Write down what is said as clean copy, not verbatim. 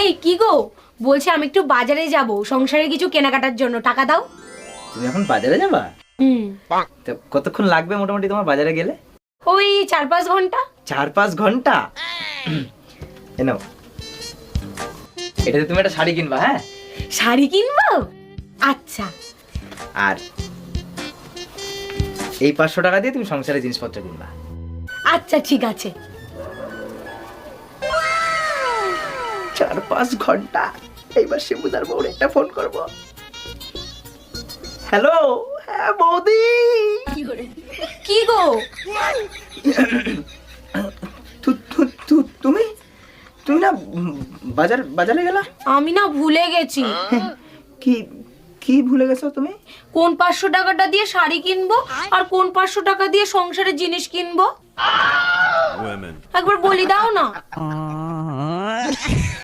এই কি গো, বলছি আমি একটু বাজারে যাব সংসারে কিছু কেনাকাটার জন্য, টাকা দাও। তুমি এখন বাজারে যাবা? হুম। তো কতক্ষণ লাগবে মোটামুটি তোমার বাজারে গেলে? ওই 4-5 ঘন্টা। 4-5 ঘন্টা? এ নাও, এটাতে তুমি একটা শাড়ি কিনবা, হ্যাঁ? শাড়ি কিনবো? আচ্ছা। আর এই 500 টাকা দিয়ে তুমি সংসারে জিনিসপত্র কিনবা। আচ্ছা ঠিক আছে। 4-5 ঘন্টা। এইবার শিবুদার বউর একটা ফোন করব। হ্যালো, হ্যাঁ বৌদি। কি গো? তুমি তুমি না বাজারে গেলা? আমি না ভুলে গেছি। কি কি ভুলে গেছো তুমি? কোন 500 টাকাটা দিয়ে শাড়ি কিনবো আর কোন 500 টাকা দিয়ে সংসারের জিনিস কিনবো একবার বলি দাও না।